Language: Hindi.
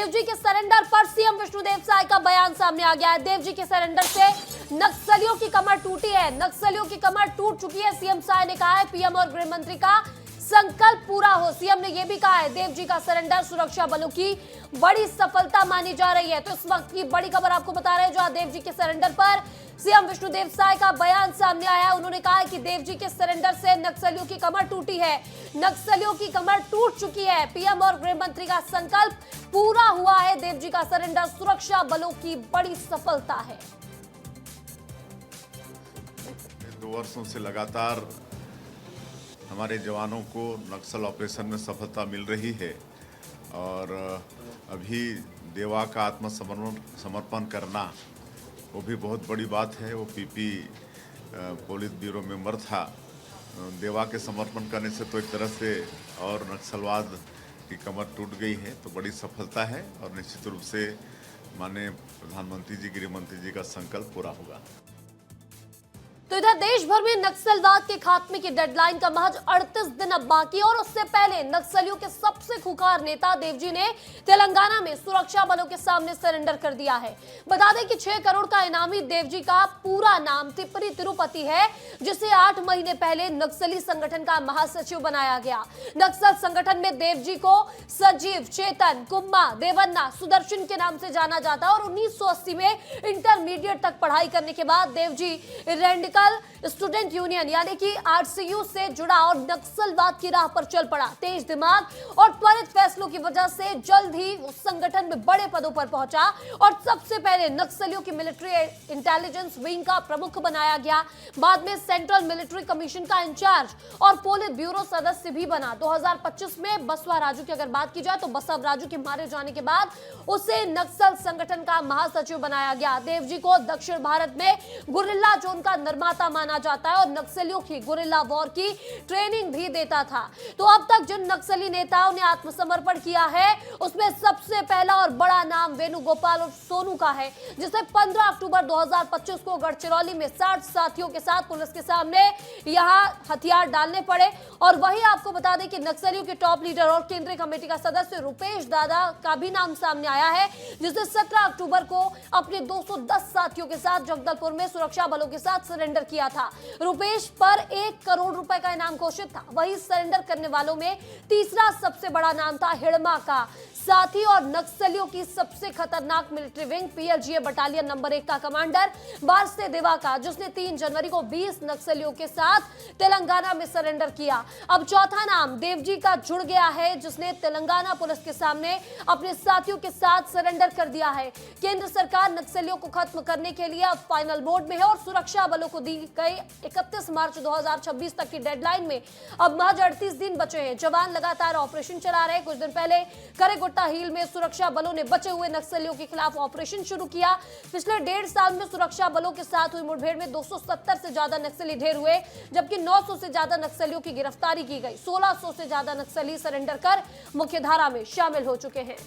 देवजी के सरेंडर पर सीएम विष्णुदेव साय का बयान सामने आ गया है। देवजी के सरेंडर से नक्सलियों की कमर टूटी है, नक्सलियों की कमर टूट चुकी है। सीएम साय ने कहा है पीएम और गृह मंत्री का संकल्प पूरा हो। सीएम ने यह भी कहा है देवजी का सरेंडर सुरक्षा बलों की बड़ी सफलता मानी जा रही है। तो इस वक्त की बड़ी खबर आपको बता रहे हैं, जहां देवजी के सरेंडर पर सीएम विष्णुदेव साय का बयान सामने आया है। उन्होंने कहा है कि देवजी के सरेंडर से नक्सलियों की कमर टूटी है, नक्सलियों की कमर टूट चुकी है। पीएम और गृह मंत्री का संकल्प पूरा हुआ है। देवजी का सरेंडर सुरक्षा बलों की बड़ी सफलता है। 2 वर्षों से लगातार हमारे जवानों को नक्सल ऑपरेशन में सफलता मिल रही है और अभी देवा का आत्मसमर्पण करना वो भी बहुत बड़ी बात है। वो पीपी पोलित ब्यूरो मेंबर था। देवा के समर्पण करने से तो एक तरह से और नक्सलवाद की कमर टूट गई है, तो बड़ी सफलता है और निश्चित रूप से माननीय प्रधानमंत्री जी, गृह मंत्री जी का संकल्प पूरा होगा। तो इधर देश भर में नक्सलवाद के खात्मे की डेडलाइन का महज 38 दिन अब बाकी, और उससे पहले नक्सलियों के सबसे खुंखार नेता देवजी ने तेलंगाना में सुरक्षा बलों के सामने सरेंडर कर दिया है। बता दें कि 6 करोड़ का इनामी देवजी का पूरा नाम तिप्परी तिरुपति है, जिसे 8 महीने पहले नक्सली संगठन का महासचिव बनाया गया। नक्सल संगठन में देवजी को सजीव, चेतन, कुम्मा, देवन्ना, सुदर्शन के नाम से जाना जाता है और 1980 में इंटरमीडिएट तक पढ़ाई करने के बाद देवजी रेंडकल स्टूडेंट यूनियन यानी कि आरसीयू से जुड़ा और नक्सलवाद की राह पर चल पड़ा। तेज दिमाग और त्वरित फैसलों की वजह से जल्द ही उस संगठन में बड़े पदों पर पहुंचा और सबसे पहले नक्सलियों की मिलिट्री इंटेलिजेंस विंग का प्रमुख बनाया गया। बाद में सेंट्रल मिलिट्री कमीशन का इंचार्ज और पोलित ब्यूरो सदस्य भी बना। 2025 में बसवा राजू की अगर बात की जाए तो बसव राजू के मारे जाने के बाद उसे नक्सल संगठन का महासचिव बनाया गया। देवजी को दक्षिण भारत में गुरिल्ला जोन का निर्माता माना जाता है और नक्सलियों की गुरिल्ला वॉर की ट्रेनिंग भी देता था। तो अब तक जिन नक्सली नेताओं ने आत्मसमर्पण किया है उसमें सबसे पहला और बड़ा नाम वेणुगोपाल और सोनू का है, जिसे 15 अक्टूबर 2025 को गढ़चिरौली में 60 साथियों के साथ पुलिस के सामने यहां हथियार डालने पड़े। और वही आपको बता दें कि नक्सलियों के टॉप लीडर और केंद्रीय कमेटी का सदस्य रुपेश दादा का भी नाम सामने आया है, जिसे 17 अक्टूबर को अपने 210 साथियों के साथ जगदलपुर में सुरक्षा बलों के साथ सरेंडर किया था। रुपेश पर 1 करोड़ रुपए का इनाम घोषित था। वही सरेंडर करने वालों में तीसरा सबसे बड़ा नाम था हिड़मा का। साथी और नक्सलियों की सबसे खतरनाक military wing PLGA battalion number 1 का कमांडर बारसे देवा का, जिसने 3 जनवरी को 20 नक्सलियों के साथ तेलंगाना में सरेंडर किया। अब चौथा नाम देवजी का जुड़ गया है, जिसने तेलंगाना पुलिस के सामने अपने साथियों के साथ सरेंडर कर दिया है। केंद्र सरकार नक्सलियों को खत्म करने के लिए अब फाइनल मोड में है और सुरक्षा बलों को दी गई 31 मार्च 2026 तक की डेडलाइन में अब महज 38 दिन बचे हैं। जवान लगातार ऑपरेशन चला रहे हैं। कुछ दिन पहले करेगुट्टा हिल में सुरक्षा बलों ने बचे हुए नक्सलियों के खिलाफ ऑपरेशन शुरू किया। पिछले 1.5 साल में सुरक्षा बलों के साथ हुई मुठभेड़ में 270 से ज्यादा नक्सली ढेर हुए, जबकि 900 से ज्यादा नक्सलियों की गिरफ्तारी की गई। 1600 से ज्यादा नक्सली सरेंडर कर मुख्यधारा में शामिल हो चुके हैं।